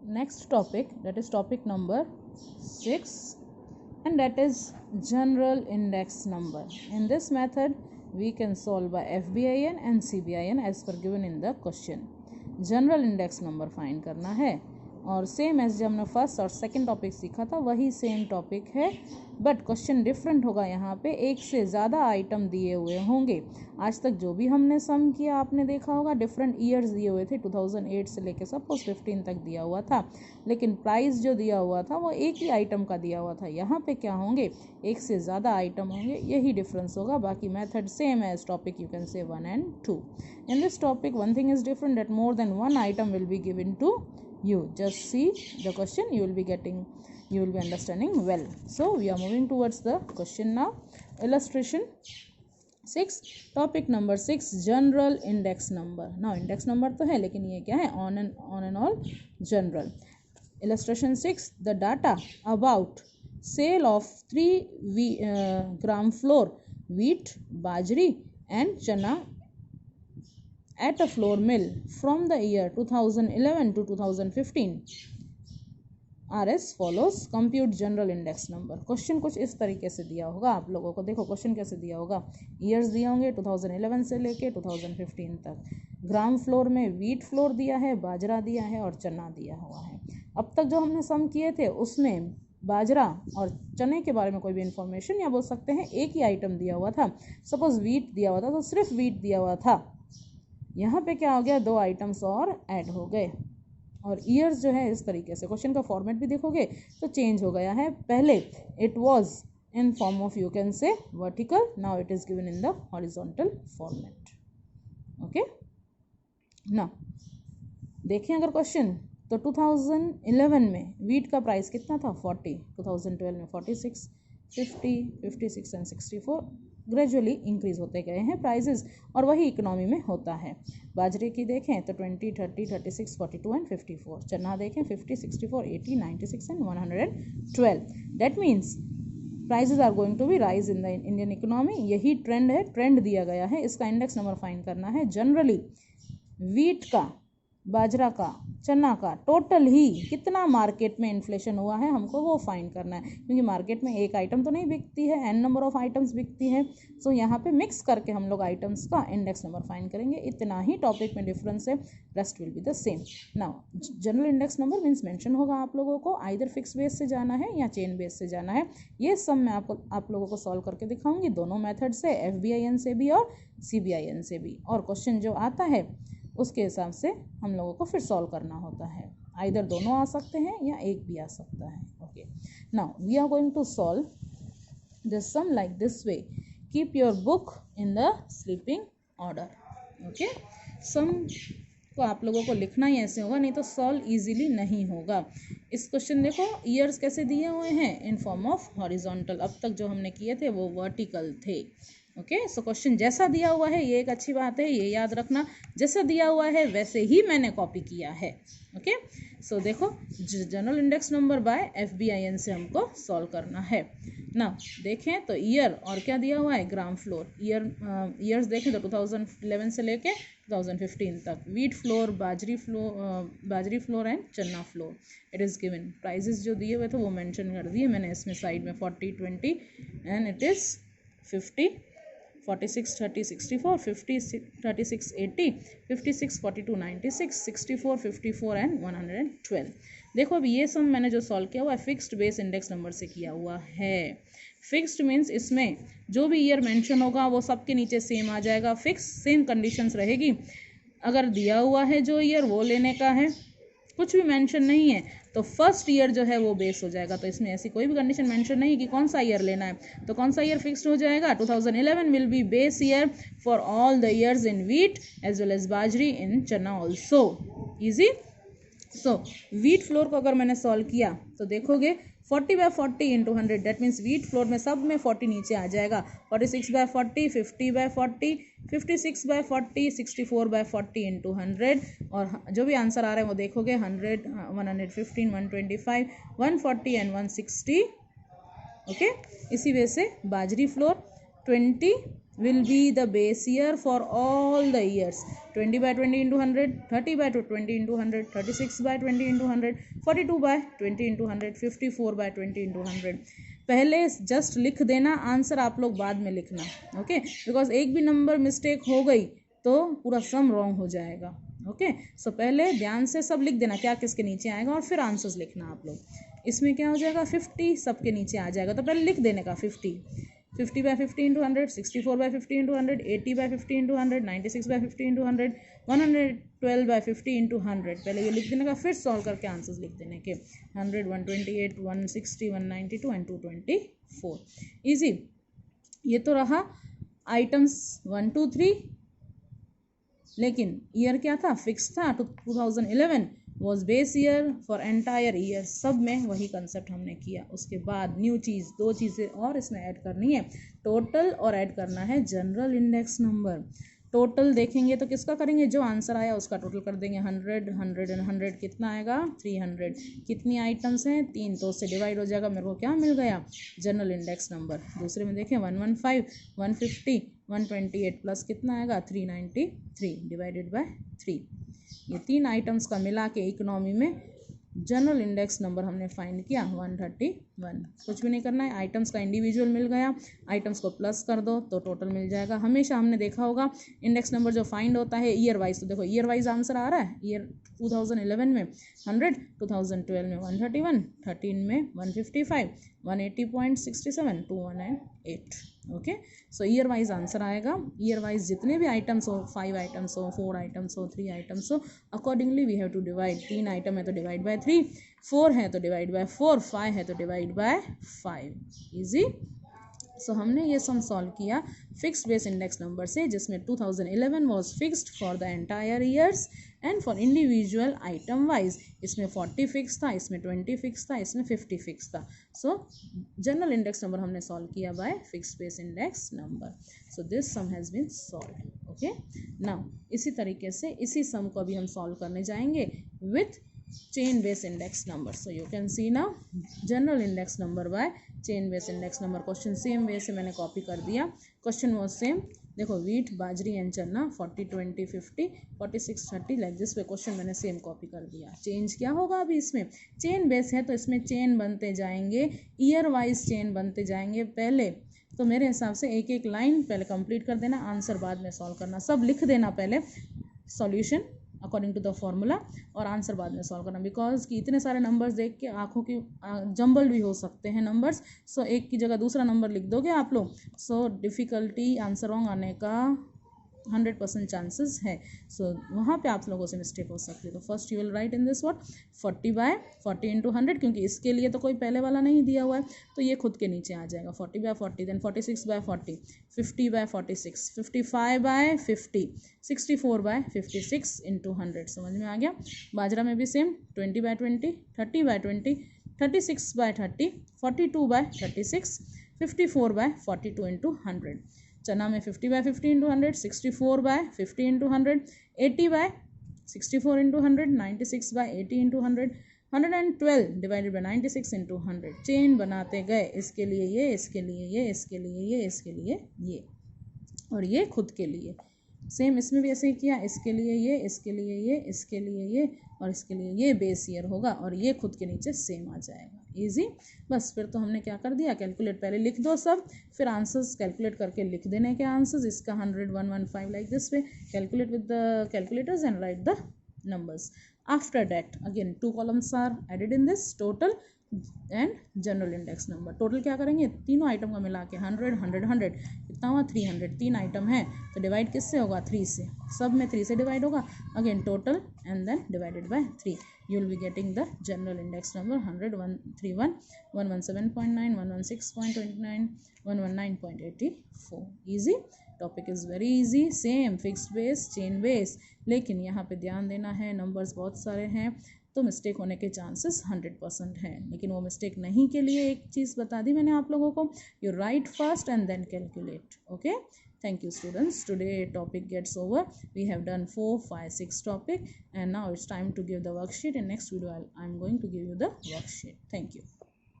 next topic, that is topic number 6, and that is general index number. In this method we can solve by FBIN and CBIN as per given in the question. General index number find करना है और same as जो हमने first और second topic सीखा था वही same topic है, बट क्वेश्चन डिफरेंट होगा। यहाँ पे एक से ज़्यादा आइटम दिए हुए होंगे। आज तक जो भी हमने सम किया आपने देखा होगा डिफरेंट ईयर्स दिए हुए थे, 2008 से लेके सपोज 15 तक दिया हुआ था, लेकिन प्राइस जो दिया हुआ था वो एक ही आइटम का दिया हुआ था। यहाँ पे क्या होंगे, एक से ज़्यादा आइटम होंगे, यही डिफरेंस होगा। बाकी method same as topic, you can say 1 and 2. In this topic one thing is different, that more than one item will be given to you. Just see the question, you will be understanding well. So we are moving towards the question now. Illustration 6, topic number 6, general index number. Now index number तो है लेकिन ये क्या है, on and all general. Illustration 6, the data about sale of 3 gram flour, wheat, bajri and chana at a flour mill from the year 2011 to 2015 are as follows. Compute general index number. Question कुछ इस तरीके से दिया होगा आप लोगों को। देखो क्वेश्चन कैसे दिया होगा, ईयर्स दिए होंगे 2011 से लेके 2015 तक। ग्राम फ्लोर में व्हीट फ्लोर दिया है, बाजरा दिया है और चना दिया हुआ है। अब तक जो हमने सम किए थे उसमें बाजरा और चने के बारे में कोई भी इंफॉर्मेशन या बोल सकते हैं एक ही आइटम दिया हुआ था। सपोज व्हीट दिया हुआ था तो सिर्फ व्हीट दिया हुआ था। यहाँ पे क्या हो गया, 2 आइटम्स और ऐड हो गए। और ईयर्स जो है इस तरीके से, क्वेश्चन का फॉर्मेट भी देखोगे तो चेंज हो गया है। पहले it was in form of, you can से vertical, now it is given in the horizontal format. Okay, now देखें अगर क्वेश्चन तो 2011 में व्हीट का प्राइस कितना था, 40, 2012 में 46, 50, 56 एंड 64 ग्रेजुअली इंक्रीज होते गए हैं प्राइजेस, और वही इकोनॉमी में होता है। बाजरे की देखें तो 20, 30, 36, 42 एंड 54। चना देखें 50, 64, 80, 96 and 112। That means prices are going to be rise in the Indian economy. यही ट्रेंड है, ट्रेंड दिया गया है। इसका इंडेक्स नंबर फाइंड करना है। जनरली व्हीट का, बाजरा का, चना का टोटल ही कितना मार्केट में इन्फ्लेशन हुआ है हमको वो फाइंड करना है, क्योंकि मार्केट में एक आइटम तो नहीं बिकती है, एन नंबर ऑफ आइटम्स बिकती है। सो यहाँ पे मिक्स करके हम लोग आइटम्स का इंडेक्स नंबर फाइंड करेंगे। इतना ही टॉपिक में डिफरेंस है, rest will be the same. Now general index number means mention होगा आप लोगों को, आइदर फिक्स बेस से जाना है या चेन बेस से जाना है। ये सब मैं आप लोगों को सॉल्व करके दिखाऊंगी दोनों मेथड से, FBIN से भी और CBIN से भी। और क्वेश्चन जो आता है उसके हिसाब से हम लोगों को फिर सॉल्व करना होता है। आइदर दोनों आ सकते हैं या एक भी आ सकता है। Okay, now we are going to solve this sum like this way. Keep your book in the sleeping order. Okay, sum को आप लोगों को लिखना ही ऐसे होगा, नहीं तो सॉल्व इजीली नहीं होगा। इस क्वेश्चन देखो ईयर्स कैसे दिए हुए हैं, इन फॉर्म ऑफ हॉरिजॉन्टल। अब तक जो हमने किए थे वो वर्टिकल थे। ओके, सो क्वेश्चन जैसा दिया हुआ है, ये एक अच्छी बात है, ये याद रखना, जैसा दिया हुआ है वैसे ही मैंने कॉपी किया है। ओके, सो देखो general index number by FBIN से हमको सॉल्व करना है ना। देखें तो ईयर और क्या दिया हुआ है, ग्राम फ्लोर। ईयर्स देखें तो 2011 से लेके 2015 तक। व्हीट फ्लोर, बाजरी फ्लोर एंड चना flour it is given. Prices जो दिए हुए थे वो मेंशन कर दिए मैंने इसमें साइड में, 40, 20 एंड इट इज़ 50, 46, 30, 64, 50, 36, 80, 56, 42, 96, 64, 54 एंड 112। देखो अभी ये सब मैंने जो सॉल्व किया हुआ है फिक्स्ड बेस इंडेक्स नंबर से किया हुआ है। फिक्स्ड मीन्स इसमें जो भी ईयर मेंशन होगा वो सबके नीचे सेम आ जाएगा, फिक्स सेम कंडीशंस रहेगी। अगर दिया हुआ है जो ईयर वो लेने का है, कुछ भी मेंशन नहीं है तो फर्स्ट ईयर जो है वो बेस हो जाएगा। तो इसमें ऐसी कोई भी कंडीशन मेंशन नहीं कि कौन सा ईयर लेना है, तो कौन सा ईयर फिक्स्ड हो जाएगा, 2011 will be base year for all the years in wheat as well as बाजरी, इन चना also. Easy. So wheat flour को अगर मैंने सॉल्व किया तो देखोगे 40/40 into 100, that means wheat flour में सब में 40 नीचे आ जाएगा। 46/40, 50/40, 56/40, 64/40 इंटू 100, और जो भी आंसर आ रहे हैं वो देखोगे 100, 115, 125, 140 एंड 160। ओके, इसी वजह से बाजरी floor 20, will be the base year for all the years. 20 by 20 into 100, 30 by 20 into 100, 36 by 20 into 100, 42 by 20 into 100, 54 by 20 into 100. पहले जस्ट लिख देना, आंसर आप लोग बाद में लिखना, ओके, बिकॉज एक भी नंबर मिस्टेक हो गई तो पूरा सम रॉन्ग हो जाएगा, ओके। सो पहले ध्यान से सब लिख देना क्या किसके नीचे आएगा, और फिर आंसर्स लिखना आप लोग। इसमें क्या हो जाएगा, 50 सबके नीचे आ जाएगा, तो पहले लिख देने का 50 by 50 into 100, 64 by 50 into 100, 80 by 50 into 100, 96 by 50 into 100, 112 by 50 into 100। पहले ये लिख देने का, फिर सॉल्व करके आंसर्स लिख देने के 100, 128, 160, 192 एंड 224। इजी। ये तो रहा आइटम्स 1 2 3, लेकिन ईयर क्या था, फिक्स था। 2011 was base year for entire year, सब में वही कंसेप्ट हमने किया। उसके बाद न्यू चीज़, दो चीज़ें और इसमें ऐड करनी है, टोटल और ऐड करना है जनरल इंडेक्स नंबर। टोटल देखेंगे तो किसका करेंगे, जो आंसर आया उसका टोटल कर देंगे। 100, 100 एंड 100 कितना आएगा, 300। कितनी आइटम्स हैं, 3, तो उससे डिवाइड हो जाएगा। मेरे को क्या मिल गया, जनरल इंडेक्स नंबर। दूसरे में देखें 115, 150, 128 प्लस कितना आएगा, 393 डिवाइडेड बाय 3। ये 3 आइटम्स का मिला के इकोनॉमी में जनरल इंडेक्स नंबर हमने फाइंड किया 131। कुछ भी नहीं करना है, आइटम्स का इंडिविजुअल मिल गया, आइटम्स को प्लस कर दो तो टोटल मिल जाएगा। हमेशा हमने देखा होगा इंडेक्स नंबर जो फाइंड होता है ईयर वाइज, तो देखो ईयर वाइज आंसर आ रहा है। ईयर 2011 में 100, 2012 में 131, 13 में 155, 180.67, 218। ओके, सो ईयर वाइज आंसर आएगा। ईयर वाइज जितने भी आइटम्स हो, 5 आइटम्स हो, 4 आइटम्स हो, 3 आइटम्स हो, accordingly we have to divide. 3 item है तो डिवाइड बाय 3, 4 है तो डिवाइड बाय 4, 5 है तो डिवाइड बाय 5। इजी। सो हमने ये सम सॉल्व किया फिक्स्ड बेस इंडेक्स नंबर से, जिसमें 2011 was fixed for the entire years and for individual item wise. इसमें 40 फिक्स था, इसमें 20 फिक्स था, इसमें 50 फिक्स था। सो जनरल इंडेक्स नंबर हमने सॉल्व किया by fixed base index number. So this sum has been solve. Okay, now इसी तरीके से इसी सम को अभी हम सॉल्व करने जाएंगे with chain base index number. So you can see now general index number by chain base index number। Question same way से मैंने कॉपी कर दिया। Question was same. देखो वीट, बाजरी एंड चना 40, 20, 50, 46, 30 लाइक दिस पे क्वेश्चन मैंने सेम कॉपी कर दिया। चेंज क्या होगा अभी इसमें, चेन बेस है तो इसमें चेन बनते जाएंगे, ईयर वाइज चेन बनते जाएंगे। पहले तो मेरे हिसाब से एक एक लाइन पहले कंप्लीट कर देना, आंसर बाद में सॉल्व करना। सब लिख देना पहले solution according to the formula, और आंसर बाद में सॉल्व करना, बिकॉज कि इतने सारे नंबर्स देख के आंखों की जंबल भी हो सकते हैं नंबर्स। सो एक की जगह दूसरा नंबर लिख दोगे आप लोग, सो डिफ़िकल्टी आंसर रॉन्ग आने का 100% चांसेस है। सो वहाँ पे आप लोगों से मिस्टेक हो सकती है। तो first you will write in this what 40 by 40 into 100, क्योंकि इसके लिए तो कोई पहले वाला नहीं दिया हुआ है, तो ये खुद के नीचे आ जाएगा। 40 by 40, then 46 by 40, 50 by 46, 55 by 50, 64 by 56 into 100। समझ में आ गया। बाजरा में भी same 20 by 20, 30 by 20, 36 by 30, 42 by 36, 54 by 42 into 100। चना में 50 by 50 into 100, 64 by 50 into 100, 80 by 64 into 100, 96 by 80 into 100, 112 divided by 96 into 100। Chain बनाते गए, इसके लिए ये, इसके लिए ये, इसके लिए ये, इसके लिए ये, और ये खुद के लिए। सेम इसमें भी ऐसे ही किया, इसके लिए ये, इसके लिए ये, इसके लिए ये, और इसके लिए ये बेस ईयर होगा, और ये खुद के नीचे सेम आ जाएगा। इजी। बस फिर तो हमने क्या कर दिया, कैलकुलेट पहले लिख दो सब, फिर आंसर्स कैलकुलेट करके लिख देने के आंसर्स। इसका 100, 115 like this way, calculate with the calculators and right the numbers. After that again 2 columns are added in this, total and general index number. Total क्या करेंगे, तीनों आइटम का मिला के 100, 100, 100 कितना हुआ 300। 3 आइटम है तो डिवाइड किससे होगा, 3 से। सब में 3 से डिवाइड होगा। Again total and then divided by 3, you will be getting the general index number 100, 131, 117.9, 116.29, 119.84। easy, topic is very easy. Same fixed base, chain base, लेकिन यहाँ पे ध्यान देना है नंबर्स बहुत सारे हैं तो मिस्टेक होने के चांसेस 100% हैं। लेकिन वो मिस्टेक नहीं के लिए एक चीज़ बता दी मैंने आप लोगों को, you write first and then calculate. Okay, thank you students, today topic gets over. We have done 4, 5, 6 topic, and now it's time to give the worksheet. In next video I'm going to give you the worksheet. Thank you.